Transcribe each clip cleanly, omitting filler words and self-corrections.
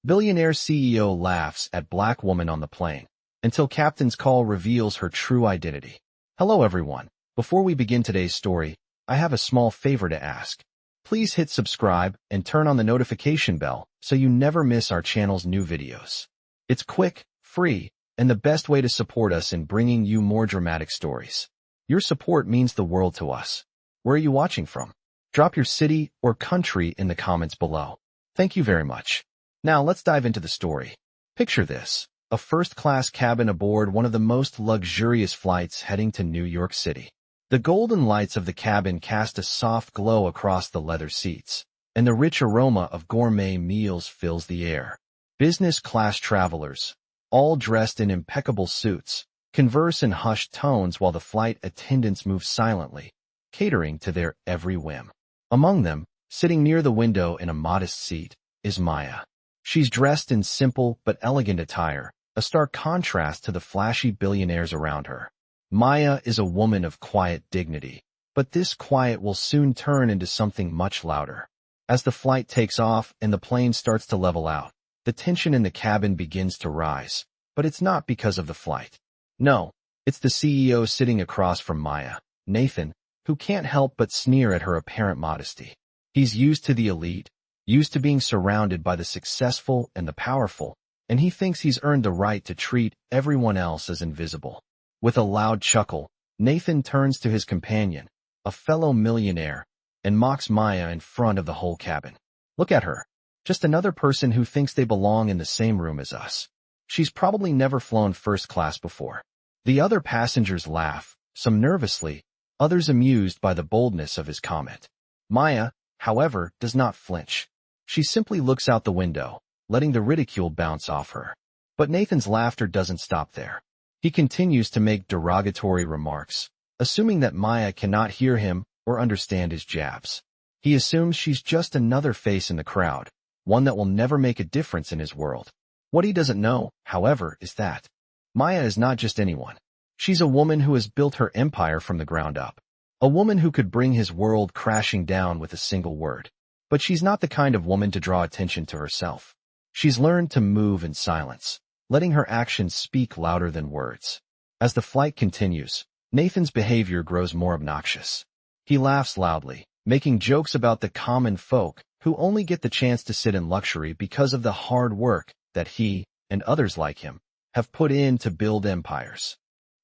Billionaire CEO laughs at black woman on the plane until captain's call reveals her true identity. Hello everyone. Before we begin today's story, I have a small favor to ask. Please hit subscribe and turn on the notification bell so you never miss our channel's new videos. It's quick, free, and the best way to support us in bringing you more dramatic stories. Your support means the world to us. Where are you watching from? Drop your city or country in the comments below. Thank you very much. Now let's dive into the story. Picture this, a first-class cabin aboard one of the most luxurious flights heading to New York City. The golden lights of the cabin cast a soft glow across the leather seats, and the rich aroma of gourmet meals fills the air. Business-class travelers, all dressed in impeccable suits, converse in hushed tones while the flight attendants move silently, catering to their every whim. Among them, sitting near the window in a modest seat, is Maya. She's dressed in simple but elegant attire, a stark contrast to the flashy billionaires around her. Maya is a woman of quiet dignity, but this quiet will soon turn into something much louder. As the flight takes off and the plane starts to level out, the tension in the cabin begins to rise, but it's not because of the flight. No, it's the CEO sitting across from Maya, Nathan, who can't help but sneer at her apparent modesty. He's used to the elite, used to being surrounded by the successful and the powerful, and he thinks he's earned the right to treat everyone else as invisible. With a loud chuckle, Nathan turns to his companion, a fellow millionaire, and mocks Maya in front of the whole cabin. Look at her. Just another person who thinks they belong in the same room as us. She's probably never flown first class before. The other passengers laugh, some nervously, others amused by the boldness of his comment. Maya, however, does not flinch. She simply looks out the window, letting the ridicule bounce off her. But Nathan's laughter doesn't stop there. He continues to make derogatory remarks, assuming that Maya cannot hear him or understand his jabs. He assumes she's just another face in the crowd, one that will never make a difference in his world. What he doesn't know, however, is that Maya is not just anyone. She's a woman who has built her empire from the ground up. A woman who could bring his world crashing down with a single word. But she's not the kind of woman to draw attention to herself. She's learned to move in silence, letting her actions speak louder than words. As the flight continues, Nathan's behavior grows more obnoxious. He laughs loudly, making jokes about the common folk who only get the chance to sit in luxury because of the hard work that he, and others like him, have put in to build empires.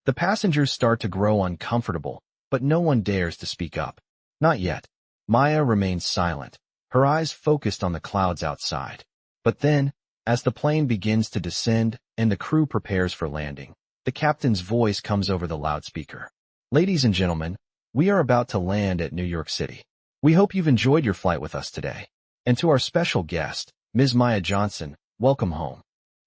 The passengers start to grow uncomfortable, but no one dares to speak up. Not yet. Maya remains silent, her eyes focused on the clouds outside. But then, as the plane begins to descend and the crew prepares for landing, the captain's voice comes over the loudspeaker. Ladies and gentlemen, we are about to land at New York City. We hope you've enjoyed your flight with us today. And to our special guest, Ms. Maya Johnson, welcome home.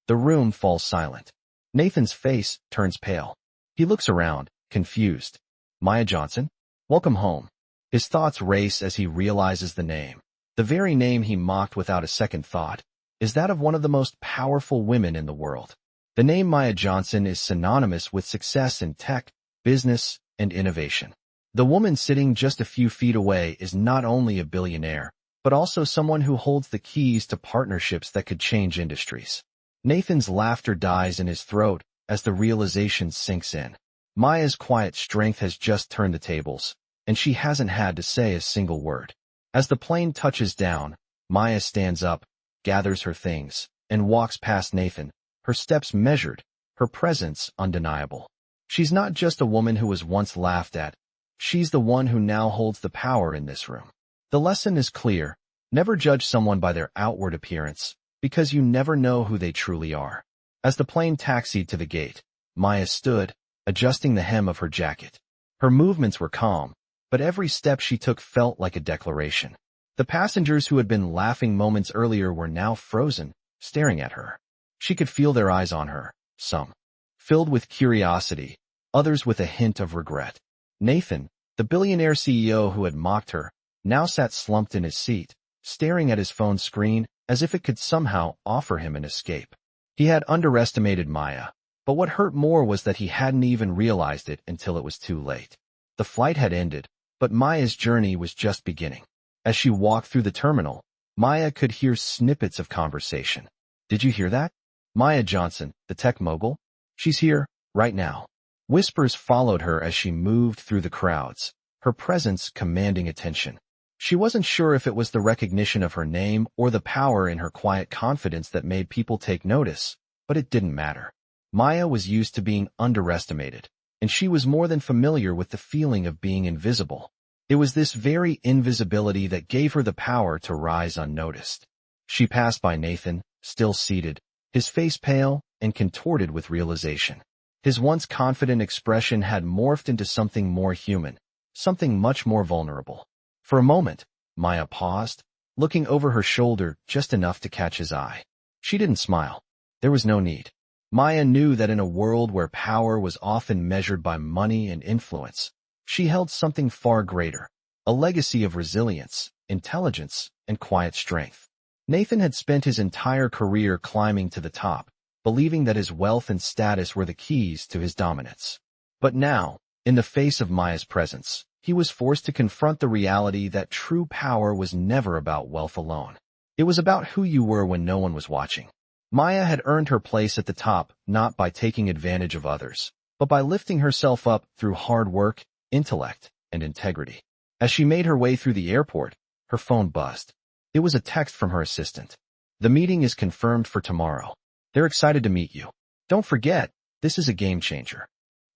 The room falls silent. Nathan's face turns pale. He looks around, confused. Maya Johnson? Welcome home. His thoughts race as he realizes the name. The very name he mocked without a second thought is that of one of the most powerful women in the world. The name Maya Johnson is synonymous with success in tech, business, and innovation. The woman sitting just a few feet away is not only a billionaire, but also someone who holds the keys to partnerships that could change industries. Nathan's laughter dies in his throat as the realization sinks in. Maya's quiet strength has just turned the tables, and she hasn't had to say a single word. As the plane touches down, Maya stands up, gathers her things, and walks past Nathan, her steps measured, her presence undeniable. She's not just a woman who was once laughed at. She's the one who now holds the power in this room. The lesson is clear. Never judge someone by their outward appearance, because you never know who they truly are. As the plane taxied to the gate, Maya stood, adjusting the hem of her jacket. Her movements were calm, but every step she took felt like a declaration. The passengers who had been laughing moments earlier were now frozen, staring at her. She could feel their eyes on her, some filled with curiosity, others with a hint of regret. Nathan, the billionaire CEO who had mocked her, now sat slumped in his seat, staring at his phone screen as if it could somehow offer him an escape. He had underestimated Maya, but what hurt more was that he hadn't even realized it until it was too late. The flight had ended, but Maya's journey was just beginning. As she walked through the terminal, Maya could hear snippets of conversation. Did you hear that? Maya Johnson, the tech mogul? She's here, right now. Whispers followed her as she moved through the crowds, her presence commanding attention. She wasn't sure if it was the recognition of her name or the power in her quiet confidence that made people take notice, but it didn't matter. Maya was used to being underestimated, and she was more than familiar with the feeling of being invisible. It was this very invisibility that gave her the power to rise unnoticed. She passed by Nathan, still seated, his face pale and contorted with realization. His once confident expression had morphed into something more human, something much more vulnerable. For a moment, Maya paused, looking over her shoulder just enough to catch his eye. She didn't smile. There was no need. Maya knew that in a world where power was often measured by money and influence, she held something far greater, a legacy of resilience, intelligence, and quiet strength. Nathan had spent his entire career climbing to the top, believing that his wealth and status were the keys to his dominance. But now, in the face of Maya's presence, he was forced to confront the reality that true power was never about wealth alone. It was about who you were when no one was watching. Maya had earned her place at the top not by taking advantage of others, but by lifting herself up through hard work, intellect, and integrity. As she made her way through the airport, her phone buzzed. It was a text from her assistant. The meeting is confirmed for tomorrow. They're excited to meet you. Don't forget, this is a game changer.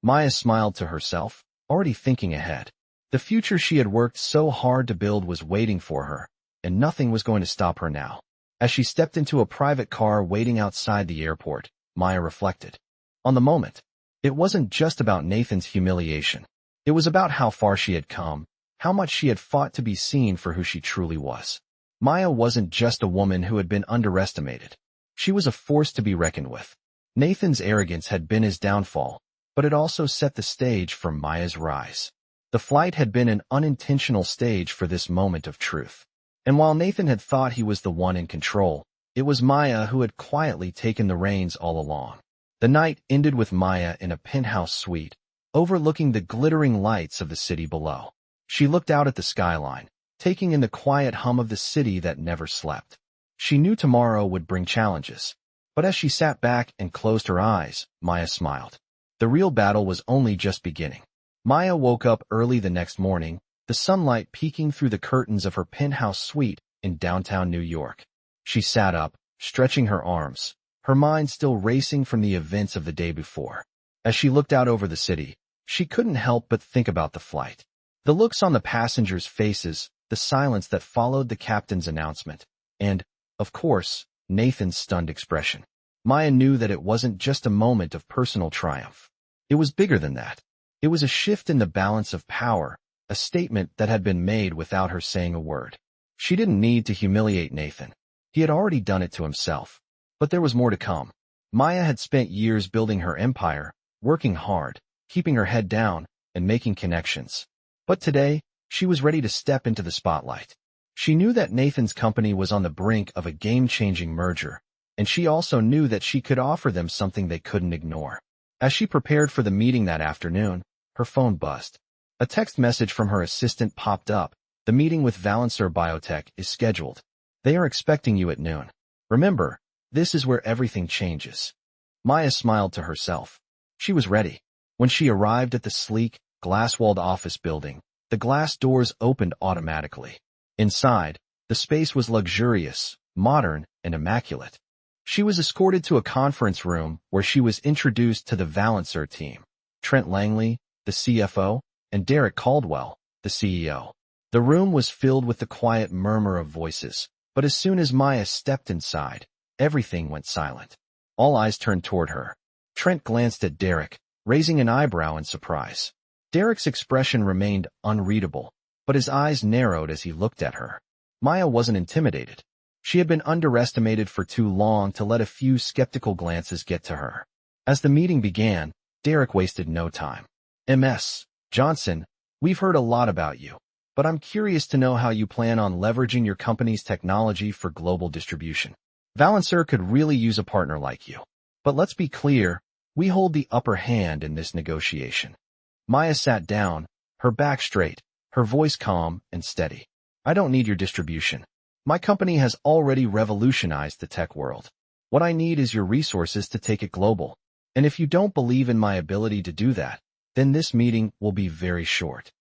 Maya smiled to herself, already thinking ahead. The future she had worked so hard to build was waiting for her, and nothing was going to stop her now. As she stepped into a private car waiting outside the airport, Maya reflected. On the moment, it wasn't just about Nathan's humiliation. It was about how far she had come, how much she had fought to be seen for who she truly was. Maya wasn't just a woman who had been underestimated. She was a force to be reckoned with. Nathan's arrogance had been his downfall, but it also set the stage for Maya's rise. The flight had been an unintentional stage for this moment of truth. And while Nathan had thought he was the one in control, it was Maya who had quietly taken the reins all along. The night ended with Maya in a penthouse suite, overlooking the glittering lights of the city below. She looked out at the skyline, taking in the quiet hum of the city that never slept. She knew tomorrow would bring challenges, but as she sat back and closed her eyes, Maya smiled. The real battle was only just beginning. Maya woke up early the next morning, the sunlight peeking through the curtains of her penthouse suite in downtown New York. She sat up, stretching her arms, her mind still racing from the events of the day before. As she looked out over the city, she couldn't help but think about the flight. The looks on the passengers' faces, the silence that followed the captain's announcement, and, of course, Nathan's stunned expression. Maya knew that it wasn't just a moment of personal triumph. It was bigger than that. It was a shift in the balance of power, a statement that had been made without her saying a word. She didn't need to humiliate Nathan. He had already done it to himself. But there was more to come. Maya had spent years building her empire, working hard, keeping her head down, and making connections. But today, she was ready to step into the spotlight. She knew that Nathan's company was on the brink of a game-changing merger, and she also knew that she could offer them something they couldn't ignore. As she prepared for the meeting that afternoon, her phone buzzed. A text message from her assistant popped up. The meeting with Billionaire Biotech is scheduled. They are expecting you at noon. Remember, this is where everything changes. Maya smiled to herself. She was ready. When she arrived at the sleek, glass-walled office building, the glass doors opened automatically. Inside, the space was luxurious, modern, and immaculate. She was escorted to a conference room where she was introduced to the Billionaire team, Trent Langley, the CFO, and Derek Caldwell, the CEO. The room was filled with the quiet murmur of voices, but as soon as Maya stepped inside, everything went silent. All eyes turned toward her. Trent glanced at Derek, raising an eyebrow in surprise. Derek's expression remained unreadable, but his eyes narrowed as he looked at her. Maya wasn't intimidated. She had been underestimated for too long to let a few skeptical glances get to her. As the meeting began, Derek wasted no time. Ms. Johnson, we've heard a lot about you, but I'm curious to know how you plan on leveraging your company's technology for global distribution. Billionaire could really use a partner like you. But let's be clear, we hold the upper hand in this negotiation. Maya sat down, her back straight, her voice calm and steady. I don't need your distribution. My company has already revolutionized the tech world. What I need is your resources to take it global. And if you don't believe in my ability to do that, then this meeting will be very short."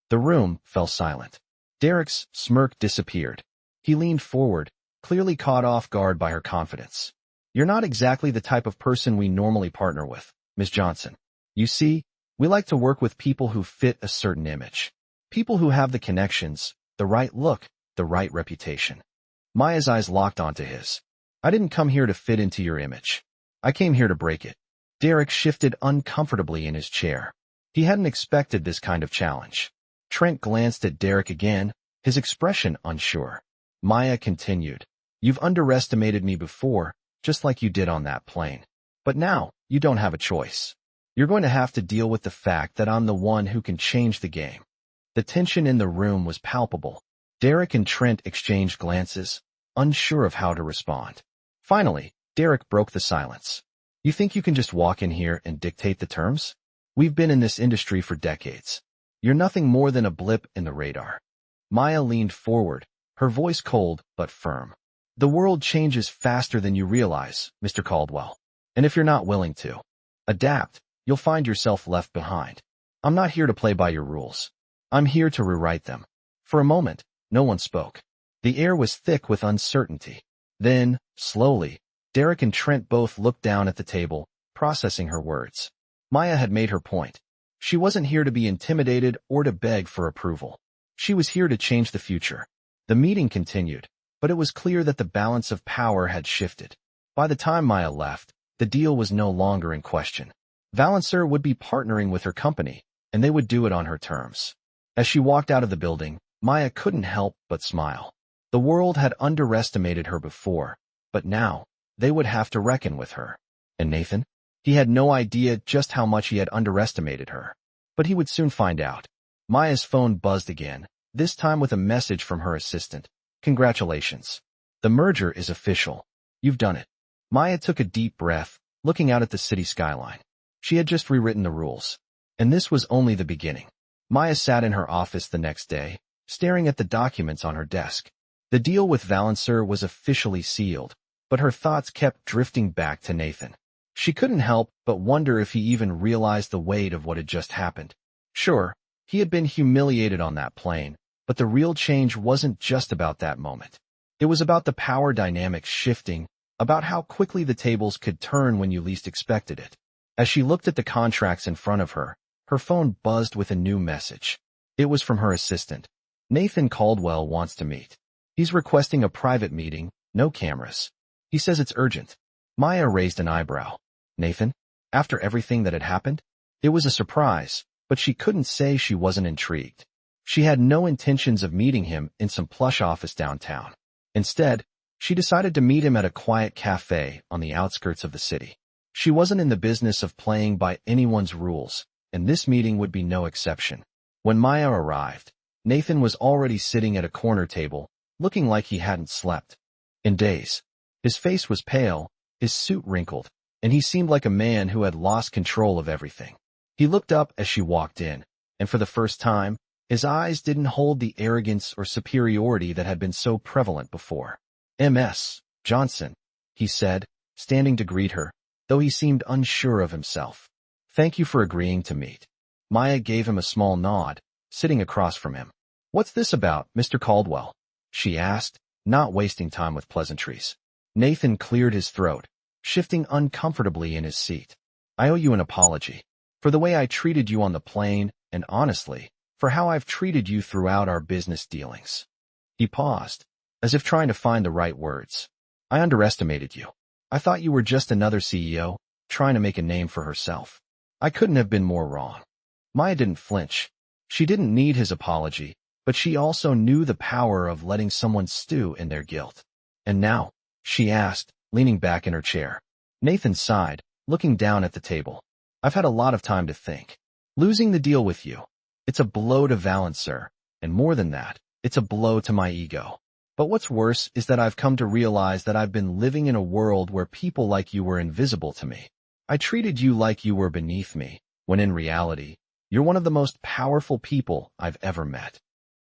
The room fell silent. Derek's smirk disappeared. He leaned forward, clearly caught off guard by her confidence. "You're not exactly the type of person we normally partner with, Ms. Johnson. You see, we like to work with people who fit a certain image. People who have the connections, the right look, the right reputation." Maya's eyes locked onto his. "I didn't come here to fit into your image. I came here to break it." Derek shifted uncomfortably in his chair. He hadn't expected this kind of challenge. Trent glanced at Derek again, his expression unsure. Maya continued, "You've underestimated me before, just like you did on that plane. But now, you don't have a choice. You're going to have to deal with the fact that I'm the one who can change the game." The tension in the room was palpable. Derek and Trent exchanged glances, unsure of how to respond. Finally, Derek broke the silence. "You think you can just walk in here and dictate the terms? We've been in this industry for decades. You're nothing more than a blip in the radar." Maya leaned forward, her voice cold but firm. "The world changes faster than you realize, Mr. Caldwell. And if you're not willing to adapt, you'll find yourself left behind. I'm not here to play by your rules. I'm here to rewrite them." For a moment, no one spoke. The air was thick with uncertainty. Then, slowly, Derek and Trent both looked down at the table, processing her words. Maya had made her point. She wasn't here to be intimidated or to beg for approval. She was here to change the future. The meeting continued, but it was clear that the balance of power had shifted. By the time Maya left, the deal was no longer in question. Valencer would be partnering with her company, and they would do it on her terms. As she walked out of the building, Maya couldn't help but smile. The world had underestimated her before, but now, they would have to reckon with her. And Nathan? He had no idea just how much he had underestimated her. But he would soon find out. Maya's phone buzzed again, this time with a message from her assistant. "Congratulations. The merger is official. You've done it." Maya took a deep breath, looking out at the city skyline. She had just rewritten the rules. And this was only the beginning. Maya sat in her office the next day, staring at the documents on her desk. The deal with Valencer was officially sealed, but her thoughts kept drifting back to Nathan. She couldn't help but wonder if he even realized the weight of what had just happened. Sure, he had been humiliated on that plane, but the real change wasn't just about that moment. It was about the power dynamics shifting, about how quickly the tables could turn when you least expected it. As she looked at the contracts in front of her, her phone buzzed with a new message. It was from her assistant. "Nathan Caldwell wants to meet. He's requesting a private meeting, no cameras. He says it's urgent." Maya raised an eyebrow. Nathan? After everything that had happened? It was a surprise, but she couldn't say she wasn't intrigued. She had no intentions of meeting him in some plush office downtown. Instead, she decided to meet him at a quiet cafe on the outskirts of the city. She wasn't in the business of playing by anyone's rules, and this meeting would be no exception. When Maya arrived, Nathan was already sitting at a corner table, looking like he hadn't slept in days. His face was pale, his suit wrinkled, and he seemed like a man who had lost control of everything. He looked up as she walked in, and for the first time, his eyes didn't hold the arrogance or superiority that had been so prevalent before. "Ms. Johnson," he said, standing to greet her, though he seemed unsure of himself. "Thank you for agreeing to meet." Maya gave him a small nod, sitting across from him. "What's this about, Mr. Caldwell?" she asked, not wasting time with pleasantries. Nathan cleared his throat, shifting uncomfortably in his seat. "I owe you an apology. For the way I treated you on the plane, and honestly, for how I've treated you throughout our business dealings." He paused, as if trying to find the right words. "I underestimated you. I thought you were just another CEO, trying to make a name for herself. I couldn't have been more wrong." Maya didn't flinch. She didn't need his apology, but she also knew the power of letting someone stew in their guilt. "And now?" she asked, leaning back in her chair. Nathan sighed, looking down at the table. "I've had a lot of time to think. Losing the deal with you. It's a blow to Valencer, and more than that, it's a blow to my ego. But what's worse is that I've come to realize that I've been living in a world where people like you were invisible to me. I treated you like you were beneath me, when in reality, you're one of the most powerful people I've ever met."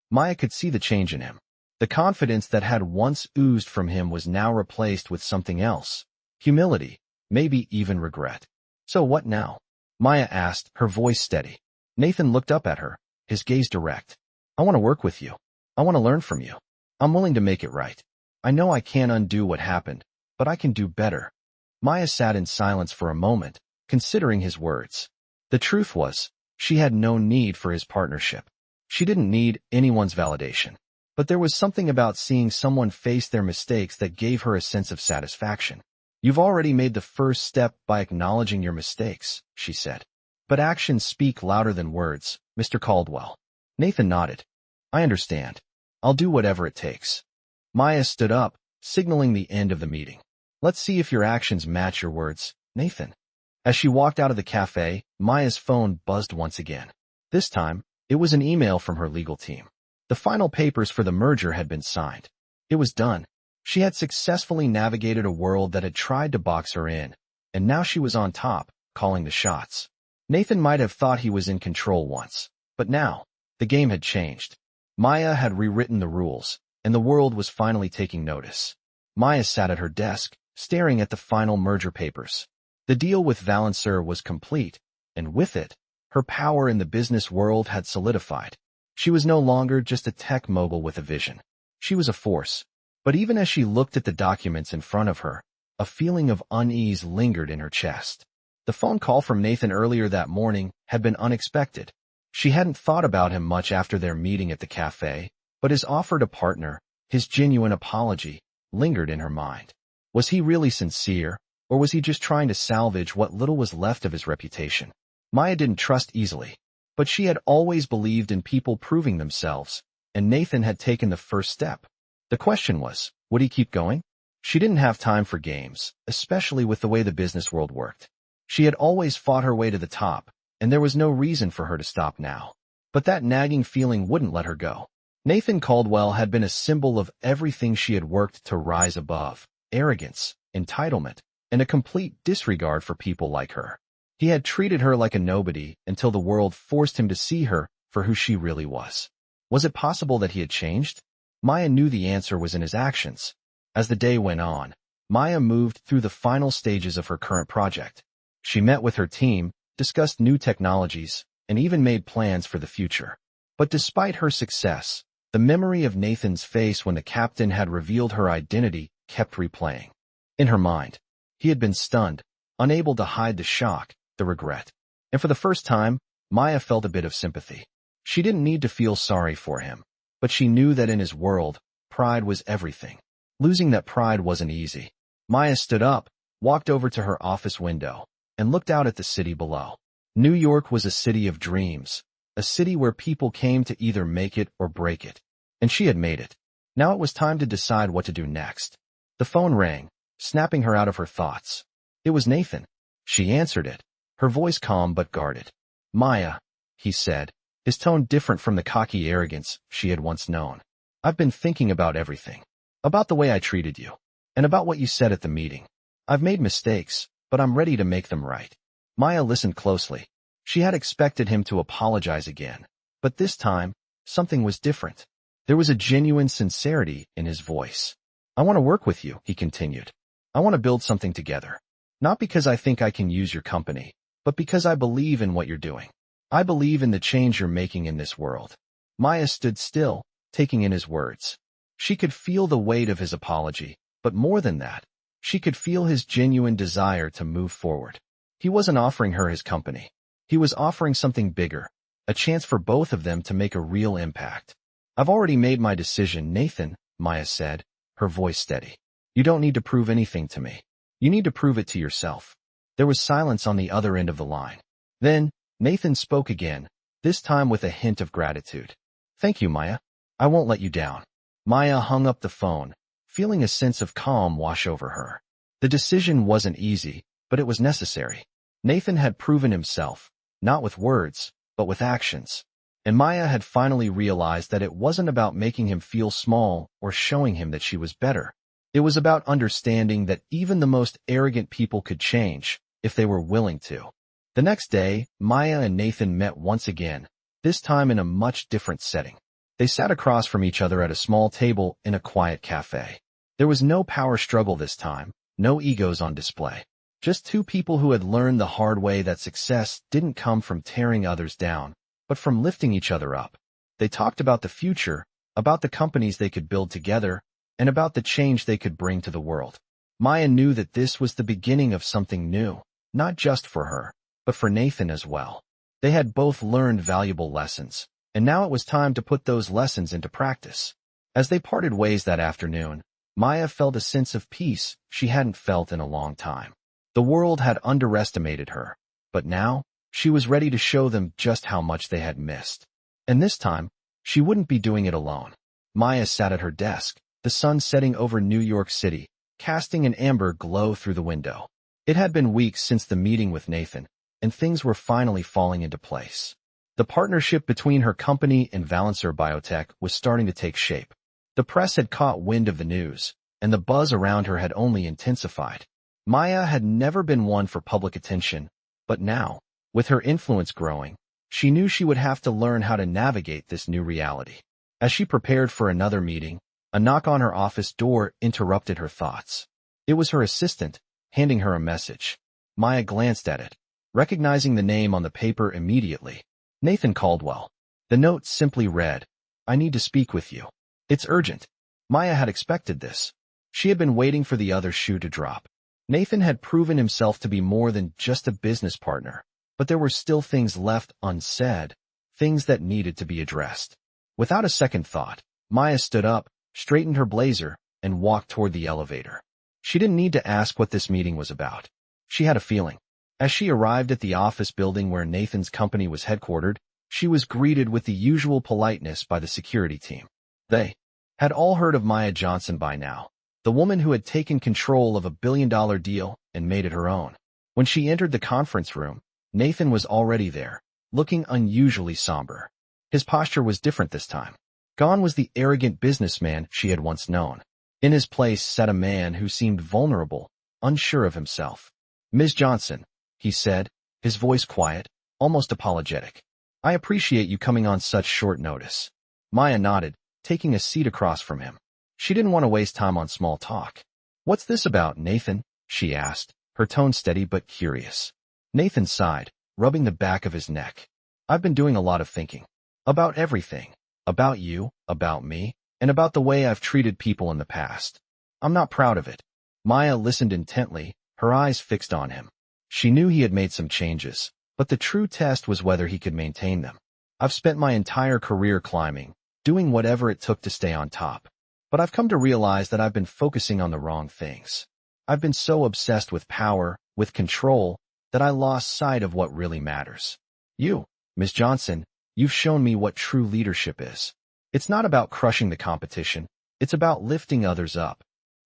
Maya could see the change in him. The confidence that had once oozed from him was now replaced with something else. humility, maybe even regret. So what now? Maya asked, her voice steady. Nathan looked up at her, his gaze direct. I want to work with you. I want to learn from you. I'm willing to make it right. I know I can't undo what happened, but I can do better. Maya sat in silence for a moment, considering his words. The truth was, she had no need for his partnership. She didn't need anyone's validation. But there was something about seeing someone face their mistakes that gave her a sense of satisfaction. You've already made the first step by acknowledging your mistakes, she said. But actions speak louder than words, Mr. Caldwell. Nathan nodded. I understand. I'll do whatever it takes. Maya stood up, signaling the end of the meeting. Let's see if your actions match your words, Nathan. As she walked out of the cafe, Maya's phone buzzed once again. This time, it was an email from her legal team. The final papers for the merger had been signed. It was done. She had successfully navigated a world that had tried to box her in, and now she was on top, calling the shots. Nathan might have thought he was in control once, but now, the game had changed. Maya had rewritten the rules, and the world was finally taking notice. Maya sat at her desk, staring at the final merger papers. The deal with Valencer was complete, and with it, her power in the business world had solidified. She was no longer just a tech mogul with a vision. She was a force. But even as she looked at the documents in front of her, a feeling of unease lingered in her chest. The phone call from Nathan earlier that morning had been unexpected. She hadn't thought about him much after their meeting at the cafe, but his offer to partner, his genuine apology, lingered in her mind. Was he really sincere, or was he just trying to salvage what little was left of his reputation? Maya didn't trust easily, but she had always believed in people proving themselves, and Nathan had taken the first step. The question was, would he keep going? She didn't have time for games, especially with the way the business world worked. She had always fought her way to the top, and there was no reason for her to stop now. But that nagging feeling wouldn't let her go. Nathan Caldwell had been a symbol of everything she had worked to rise above: arrogance, entitlement, and a complete disregard for people like her. He had treated her like a nobody until the world forced him to see her for who she really was. Was it possible that he had changed? Maya knew the answer was in his actions. As the day went on, Maya moved through the final stages of her current project. She met with her team, discussed new technologies, and even made plans for the future. But despite her success, the memory of Nathan's face when the captain had revealed her identity kept replaying. In her mind, he had been stunned, unable to hide the shock, the regret. And for the first time, Maya felt a bit of sympathy. She didn't need to feel sorry for him, but she knew that in his world, pride was everything. Losing that pride wasn't easy. Maya stood up, walked over to her office window, and looked out at the city below. New York was a city of dreams, a city where people came to either make it or break it. And she had made it. Now it was time to decide what to do next. The phone rang, snapping her out of her thoughts. It was Nathan. She answered it, her voice calm but guarded. Maya, he said, his tone different from the cocky arrogance she had once known. I've been thinking about everything. About the way I treated you. And about what you said at the meeting. I've made mistakes, but I'm ready to make them right. Maya listened closely. She had expected him to apologize again. But this time, something was different. There was a genuine sincerity in his voice. I want to work with you, he continued. I want to build something together. Not because I think I can use your company, but because I believe in what you're doing. I believe in the change you're making in this world. Maya stood still, taking in his words. She could feel the weight of his apology, but more than that, she could feel his genuine desire to move forward. He wasn't offering her his company. He was offering something bigger, a chance for both of them to make a real impact. I've already made my decision, Nathan, Maya said, her voice steady. You don't need to prove anything to me. You need to prove it to yourself. There was silence on the other end of the line. Then, Nathan spoke again, this time with a hint of gratitude. Thank you, Maya. I won't let you down. Maya hung up the phone, feeling a sense of calm wash over her. The decision wasn't easy, but it was necessary. Nathan had proven himself, not with words, but with actions. And Maya had finally realized that it wasn't about making him feel small or showing him that she was better. It was about understanding that even the most arrogant people could change, if they were willing to. The next day, Maya and Nathan met once again, this time in a much different setting. They sat across from each other at a small table in a quiet cafe. There was no power struggle this time, No egos on display. Just two people who had learned the hard way that success didn't come from tearing others down, but from lifting each other up. They talked about the future, about the companies they could build together, and about the change they could bring to the world. Maya knew that this was the beginning of something new, not just for her, but for Nathan as well. They had both learned valuable lessons, and now it was time to put those lessons into practice. As they parted ways that afternoon, Maya felt a sense of peace she hadn't felt in a long time. The world had underestimated her, but now, she was ready to show them just how much they had missed. And this time, she wouldn't be doing it alone. Maya sat at her desk, the sun setting over New York City, casting an amber glow through the window. It had been weeks since the meeting with Nathan, and things were finally falling into place. The partnership between her company and Valencer Biotech was starting to take shape. The press had caught wind of the news, and the buzz around her had only intensified. Maya had never been one for public attention, but now, with her influence growing, she knew she would have to learn how to navigate this new reality. As she prepared for another meeting, a knock on her office door interrupted her thoughts. It was her assistant, handing her a message. Maya glanced at it, recognizing the name on the paper immediately. Nathan Caldwell. The note simply read, "I need to speak with you. It's urgent." Maya had expected this. She had been waiting for the other shoe to drop. Nathan had proven himself to be more than just a business partner, but there were still things left unsaid, things that needed to be addressed. Without a second thought, Maya stood up, straightened her blazer, and walked toward the elevator. She didn't need to ask what this meeting was about. She had a feeling. As she arrived at the office building where Nathan's company was headquartered, she was greeted with the usual politeness by the security team. They had all heard of Maya Johnson by now, the woman who had taken control of a billion-dollar deal and made it her own. When she entered the conference room, Nathan was already there, looking unusually somber. His posture was different this time. Gone was the arrogant businessman she had once known. In his place sat a man who seemed vulnerable, unsure of himself. "Ms. Johnson," he said, his voice quiet, almost apologetic. "I appreciate you coming on such short notice." Maya nodded, taking a seat across from him. She didn't want to waste time on small talk. "What's this about, Nathan?" she asked, her tone steady but curious. Nathan sighed, rubbing the back of his neck. "I've been doing a lot of thinking. About everything. About you, about me, and about the way I've treated people in the past. I'm not proud of it." Maya listened intently, her eyes fixed on him. She knew he had made some changes, but the true test was whether he could maintain them. "I've spent my entire career climbing, doing whatever it took to stay on top. But I've come to realize that I've been focusing on the wrong things. I've been so obsessed with power, with control, that I lost sight of what really matters. You, Ms. Johnson, you've shown me what true leadership is. It's not about crushing the competition, it's about lifting others up."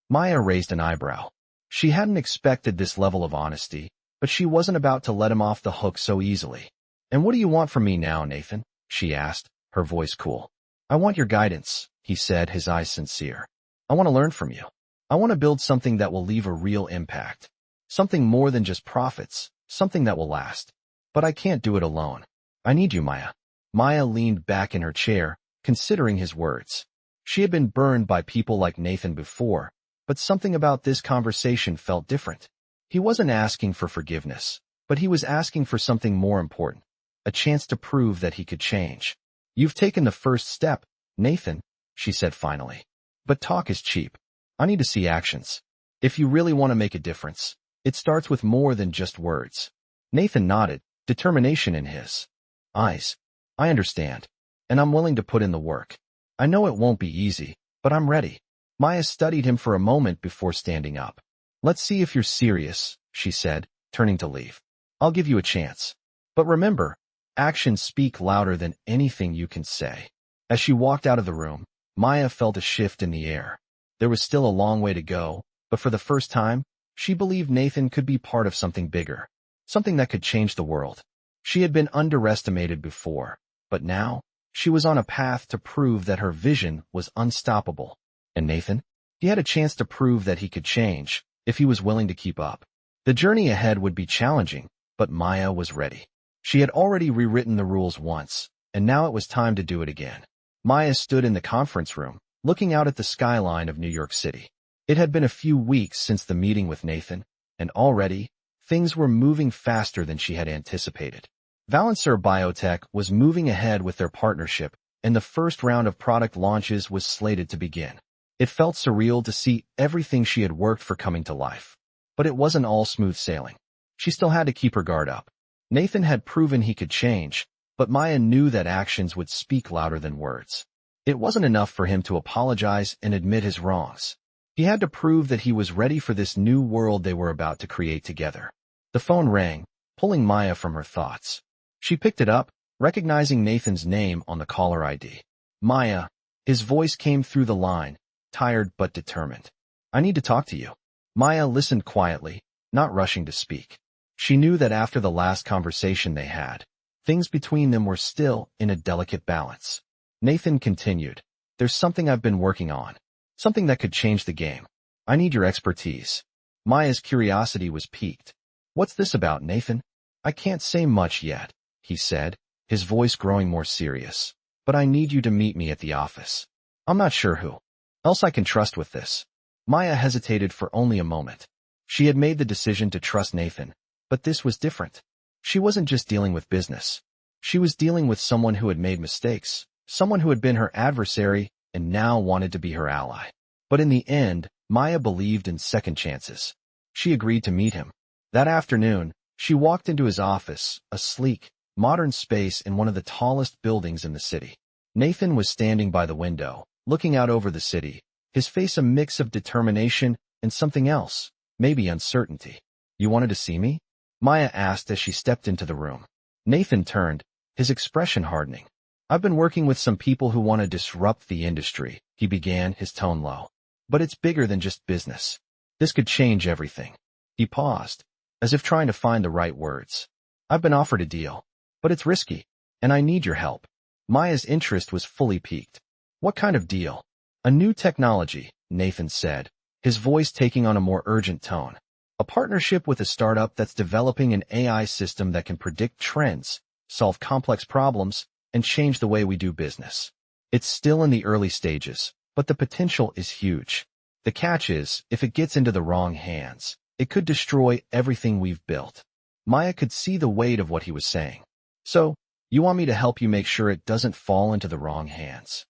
Maya raised an eyebrow. She hadn't expected this level of honesty, but she wasn't about to let him off the hook so easily. "And what do you want from me now, Nathan?" she asked, her voice cool. "I want your guidance," he said, his eyes sincere. "I want to learn from you. I want to build something that will leave a real impact. Something more than just profits, something that will last. But I can't do it alone. I need you, Maya." Maya leaned back in her chair, considering his words. She had been burned by people like Nathan before, but something about this conversation felt different. He wasn't asking for forgiveness, but he was asking for something more important, a chance to prove that he could change. "You've taken the first step, Nathan," she said finally. "But talk is cheap. I need to see actions. If you really want to make a difference, it starts with more than just words." Nathan nodded, determination in his eyes. "I understand, and I'm willing to put in the work. I know it won't be easy, but I'm ready." Maya studied him for a moment before standing up. "Let's see if you're serious," she said, turning to leave. "I'll give you a chance. But remember, actions speak louder than anything you can say." As she walked out of the room, Maya felt a shift in the air. There was still a long way to go, but for the first time, she believed Nathan could be part of something bigger, something that could change the world. She had been underestimated before, but now, she was on a path to prove that her vision was unstoppable. And Nathan? He had a chance to prove that he could change, if he was willing to keep up. The journey ahead would be challenging, but Maya was ready. She had already rewritten the rules once, and now it was time to do it again. Maya stood in the conference room, looking out at the skyline of New York City. It had been a few weeks since the meeting with Nathan, and already, things were moving faster than she had anticipated. Valencer Biotech was moving ahead with their partnership, and the first round of product launches was slated to begin. It felt surreal to see everything she had worked for coming to life. But it wasn't all smooth sailing. She still had to keep her guard up. Nathan had proven he could change, but Maya knew that actions would speak louder than words. It wasn't enough for him to apologize and admit his wrongs. He had to prove that he was ready for this new world they were about to create together. The phone rang, pulling Maya from her thoughts. She picked it up, recognizing Nathan's name on the caller ID. Maya. His voice came through the line, tired but determined. I need to talk to you. Maya listened quietly, not rushing to speak. She knew that after the last conversation they had, things between them were still in a delicate balance. Nathan continued, There's something I've been working on. Something that could change the game. I need your expertise. Maya's curiosity was piqued. What's this about, Nathan? I can't say much yet, he said, his voice growing more serious. But I need you to meet me at the office. I'm not sure who else I can trust with this. Maya hesitated for only a moment. She had made the decision to trust Nathan, but this was different. She wasn't just dealing with business. She was dealing with someone who had made mistakes, someone who had been her adversary and now wanted to be her ally. But in the end, Maya believed in second chances. She agreed to meet him. That afternoon, she walked into his office, a sleek, modern space in one of the tallest buildings in the city. Nathan was standing by the window, looking out over the city, his face a mix of determination and something else, maybe uncertainty. You wanted to see me? Maya asked as she stepped into the room. Nathan turned, his expression hardening. I've been working with some people who want to disrupt the industry, he began, his tone low. But it's bigger than just business. This could change everything. He paused, as if trying to find the right words. I've been offered a deal. But it's risky, and I need your help. Maya's interest was fully piqued. What kind of deal? A new technology, Nathan said, his voice taking on a more urgent tone. A partnership with a startup that's developing an AI system that can predict trends, solve complex problems, and change the way we do business. It's still in the early stages, but the potential is huge. The catch is, if it gets into the wrong hands, it could destroy everything we've built. Maya could see the weight of what he was saying. So, you want me to help you make sure it doesn't fall into the wrong hands?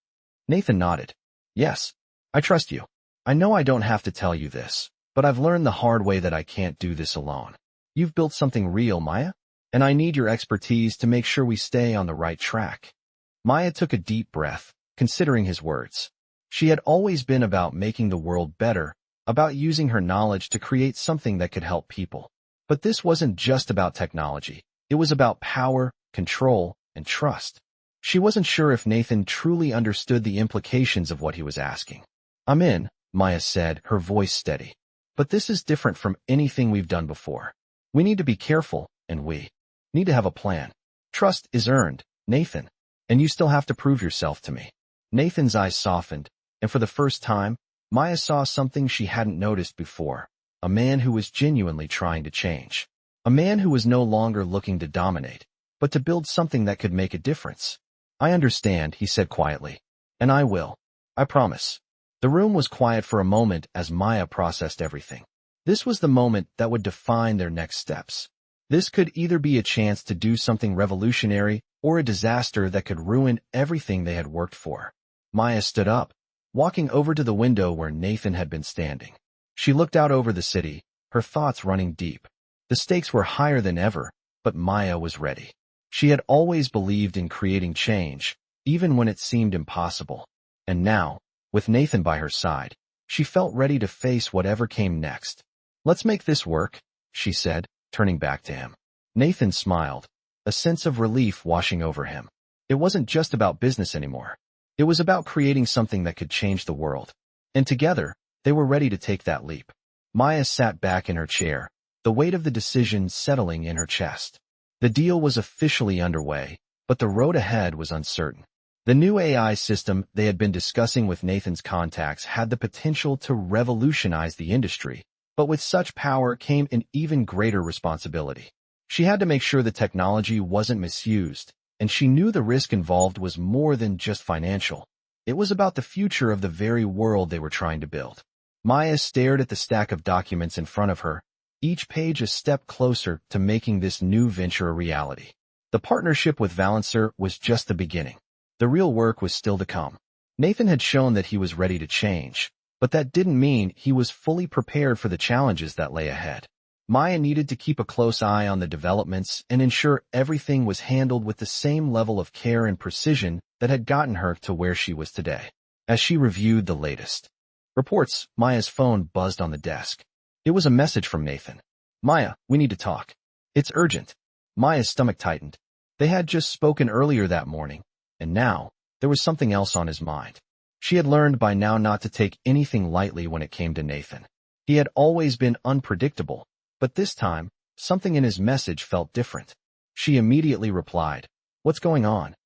Nathan nodded. Yes, I trust you. I know I don't have to tell you this, but I've learned the hard way that I can't do this alone. You've built something real, Maya, and I need your expertise to make sure we stay on the right track. Maya took a deep breath, considering his words. She had always been about making the world better, about using her knowledge to create something that could help people. But this wasn't just about technology. It was about power, control, and trust. She wasn't sure if Nathan truly understood the implications of what he was asking. I'm in, Maya said, her voice steady. But this is different from anything we've done before. We need to be careful, and we need to have a plan. Trust is earned, Nathan, and you still have to prove yourself to me. Nathan's eyes softened, and for the first time, Maya saw something she hadn't noticed before, a man who was genuinely trying to change. A man who was no longer looking to dominate, but to build something that could make a difference. I understand, he said quietly. And I will. I promise. The room was quiet for a moment as Maya processed everything. This was the moment that would define their next steps. This could either be a chance to do something revolutionary or a disaster that could ruin everything they had worked for. Maya stood up, walking over to the window where Nathan had been standing. She looked out over the city, her thoughts running deep. The stakes were higher than ever, but Maya was ready. She had always believed in creating change, even when it seemed impossible. And now, with Nathan by her side, she felt ready to face whatever came next. Let's make this work, she said, turning back to him. Nathan smiled, a sense of relief washing over him. It wasn't just about business anymore. It was about creating something that could change the world. And together, they were ready to take that leap. Maya sat back in her chair, the weight of the decision settling in her chest. The deal was officially underway, but the road ahead was uncertain. The new AI system they had been discussing with Nathan's contacts had the potential to revolutionize the industry, but with such power came an even greater responsibility. She had to make sure the technology wasn't misused, and she knew the risk involved was more than just financial. It was about the future of the very world they were trying to build. Maya stared at the stack of documents in front of her, each page a step closer to making this new venture a reality. The partnership with Valancer was just the beginning. The real work was still to come. Nathan had shown that he was ready to change, but that didn't mean he was fully prepared for the challenges that lay ahead. Maya needed to keep a close eye on the developments and ensure everything was handled with the same level of care and precision that had gotten her to where she was today. As she reviewed the latest reports, Maya's phone buzzed on the desk. It was a message from Nathan. "Maya, we need to talk. It's urgent." Maya's stomach tightened. They had just spoken earlier that morning, and now there was something else on his mind. She had learned by now not to take anything lightly when it came to Nathan. He had always been unpredictable, but this time, something in his message felt different. She immediately replied, "What's going on?"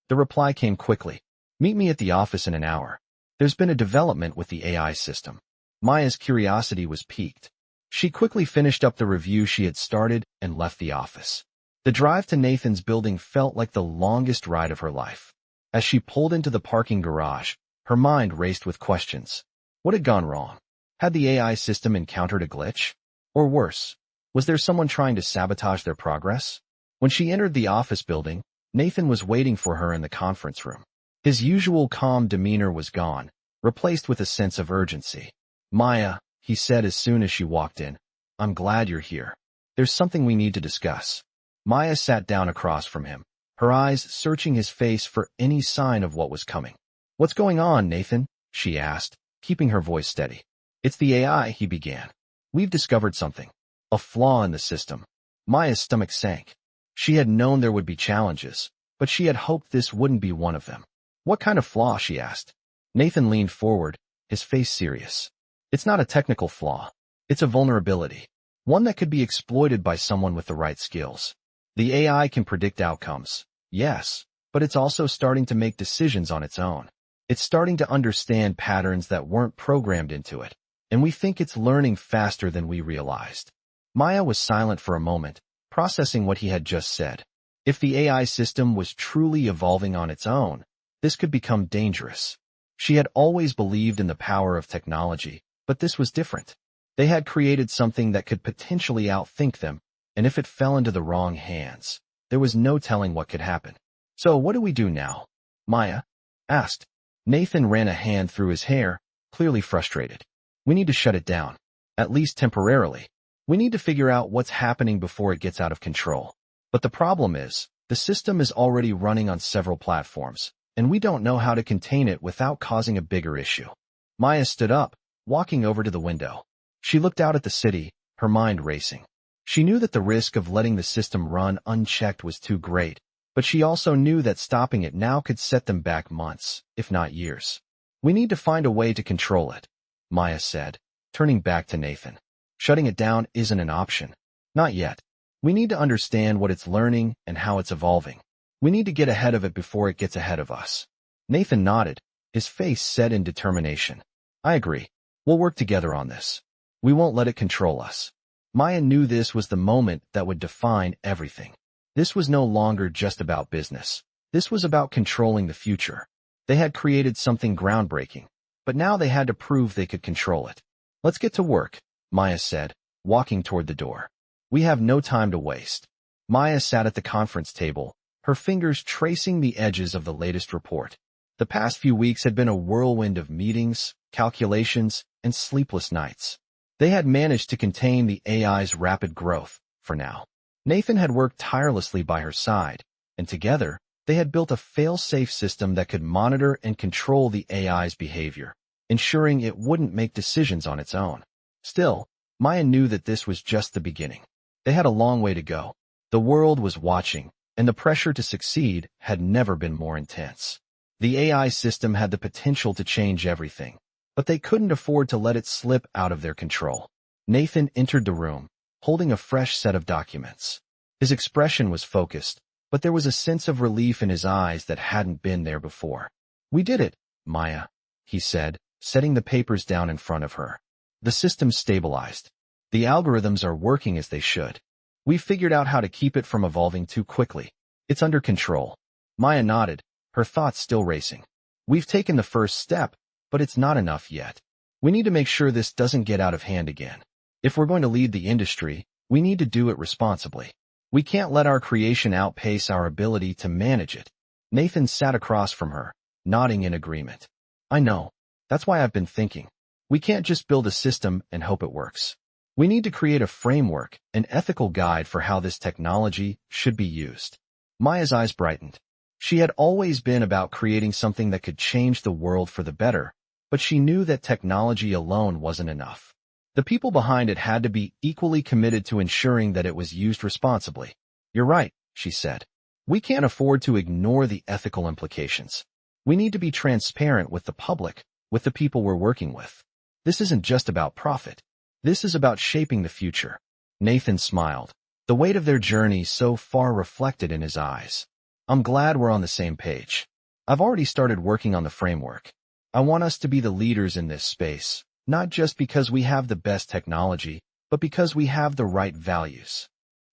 The reply came quickly. "Meet me at the office in an hour. There's been a development with the AI system." Maya's curiosity was piqued. She quickly finished up the review she had started and left the office. The drive to Nathan's building felt like the longest ride of her life. As she pulled into the parking garage, her mind raced with questions. What had gone wrong? Had the AI system encountered a glitch? Or worse, was there someone trying to sabotage their progress? When she entered the office building, Nathan was waiting for her in the conference room. His usual calm demeanor was gone, replaced with a sense of urgency. "Maya," he said as soon as she walked in, "I'm glad you're here. There's something we need to discuss." Maya sat down across from him, her eyes searching his face for any sign of what was coming. "What's going on, Nathan?" she asked, keeping her voice steady. "It's the AI," he began. "We've discovered something. A flaw in the system." Maya's stomach sank. She had known there would be challenges, but she had hoped this wouldn't be one of them. "What kind of flaw?" she asked. Nathan leaned forward, his face serious. "It's not a technical flaw. It's a vulnerability. One that could be exploited by someone with the right skills. The AI can predict outcomes, yes, but it's also starting to make decisions on its own. It's starting to understand patterns that weren't programmed into it, and we think it's learning faster than we realized." Maya was silent for a moment, processing what he had just said. If the AI system was truly evolving on its own, this could become dangerous. She had always believed in the power of technology, but this was different. They had created something that could potentially outthink them, and if it fell into the wrong hands, there was no telling what could happen. "So what do we do now?" Maya asked. Nathan ran a hand through his hair, clearly frustrated. "We need to shut it down, at least temporarily. We need to figure out what's happening before it gets out of control. But the problem is, the system is already running on several platforms, and we don't know how to contain it without causing a bigger issue." Maya stood up, walking over to the window. She looked out at the city, her mind racing. She knew that the risk of letting the system run unchecked was too great, but she also knew that stopping it now could set them back months, if not years. "We need to find a way to control it," Maya said, turning back to Nathan. "Shutting it down isn't an option. Not yet. We need to understand what it's learning and how it's evolving. We need to get ahead of it before it gets ahead of us." Nathan nodded, his face set in determination. "I agree. We'll work together on this. We won't let it control us." Maya knew this was the moment that would define everything. This was no longer just about business. This was about controlling the future. They had created something groundbreaking, but now they had to prove they could control it. "Let's get to work," Maya said, walking toward the door. "We have no time to waste." Maya sat at the conference table, her fingers tracing the edges of the latest report. The past few weeks had been a whirlwind of meetings, calculations, and sleepless nights. They had managed to contain the AI's rapid growth, for now. Nathan had worked tirelessly by her side, and together, they had built a fail-safe system that could monitor and control the AI's behavior, ensuring it wouldn't make decisions on its own. Still, Maya knew that this was just the beginning. They had a long way to go. The world was watching, and the pressure to succeed had never been more intense. The AI system had the potential to change everything, but they couldn't afford to let it slip out of their control. Nathan entered the room, holding a fresh set of documents. His expression was focused, but there was a sense of relief in his eyes that hadn't been there before. "We did it, Maya," he said, setting the papers down in front of her. "The system stabilized. The algorithms are working as they should. We've figured out how to keep it from evolving too quickly. It's under control." Maya nodded, her thoughts still racing. "We've taken the first step, but it's not enough yet. We need to make sure this doesn't get out of hand again. If we're going to lead the industry, we need to do it responsibly. We can't let our creation outpace our ability to manage it. Nathan sat across from her, nodding in agreement. I know. That's why I've been thinking. We can't just build a system and hope it works. We need to create a framework, an ethical guide for how this technology should be used. Maya's eyes brightened. She had always been about creating something that could change the world for the better, but she knew that technology alone wasn't enough. The people behind it had to be equally committed to ensuring that it was used responsibly. You're right, she said. We can't afford to ignore the ethical implications. We need to be transparent with the public, with the people we're working with. This isn't just about profit. This is about shaping the future. Nathan smiled, the weight of their journey so far reflected in his eyes. I'm glad we're on the same page. I've already started working on the framework. I want us to be the leaders in this space, not just because we have the best technology, but because we have the right values.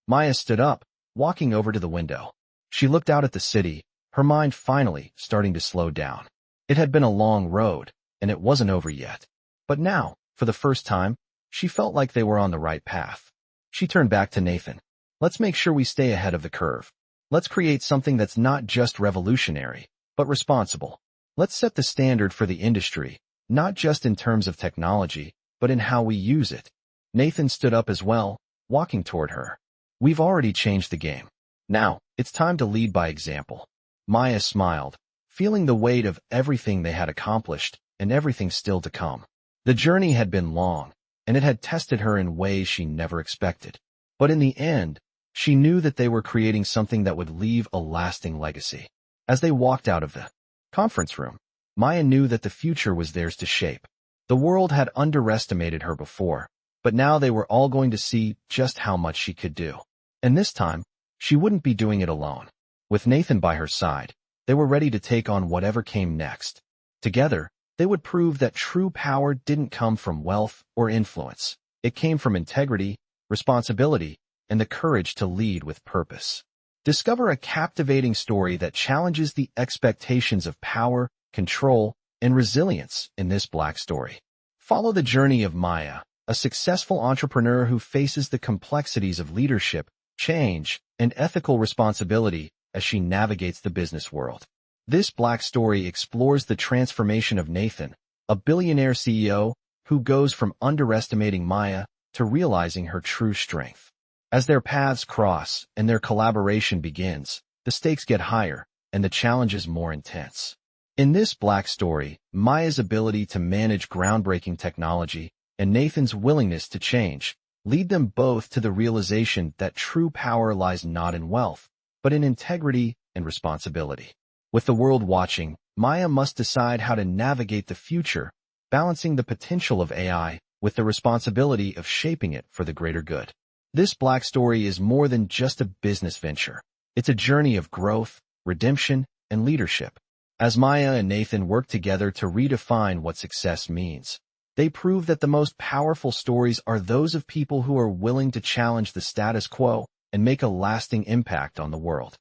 Maya stood up, walking over to the window. She looked out at the city, her mind finally starting to slow down. It had been a long road, and it wasn't over yet. But now, for the first time, she felt like they were on the right path. She turned back to Nathan. Let's make sure we stay ahead of the curve. Let's create something that's not just revolutionary, but responsible. Let's set the standard for the industry, not just in terms of technology, but in how we use it. Nathan stood up as well, walking toward her. We've already changed the game. Now, it's time to lead by example. Maya smiled, feeling the weight of everything they had accomplished and everything still to come. The journey had been long, and it had tested her in ways she never expected. But in the end, she knew that they were creating something that would leave a lasting legacy. As they walked out of the conference room, Maya knew that the future was theirs to shape. The world had underestimated her before, but now they were all going to see just how much she could do. And this time, she wouldn't be doing it alone. With Nathan by her side, they were ready to take on whatever came next. Together, they would prove that true power didn't come from wealth or influence. It came from integrity, responsibility, and the courage to lead with purpose. Discover a captivating story that challenges the expectations of power, control, and resilience in this Black story. Follow the journey of Maya, a successful entrepreneur who faces the complexities of leadership, change, and ethical responsibility as she navigates the business world. This Black story explores the transformation of Nathan, a billionaire CEO who goes from underestimating Maya to realizing her true strength. As their paths cross and their collaboration begins, the stakes get higher and the challenges more intense. In this Black story, Maya's ability to manage groundbreaking technology and Nathan's willingness to change lead them both to the realization that true power lies not in wealth, but in integrity and responsibility. With the world watching, Maya must decide how to navigate the future, balancing the potential of AI with the responsibility of shaping it for the greater good. This Black story is more than just a business venture. It's a journey of growth, redemption, and leadership. As Maya and Nathan work together to redefine what success means, they prove that the most powerful stories are those of people who are willing to challenge the status quo and make a lasting impact on the world.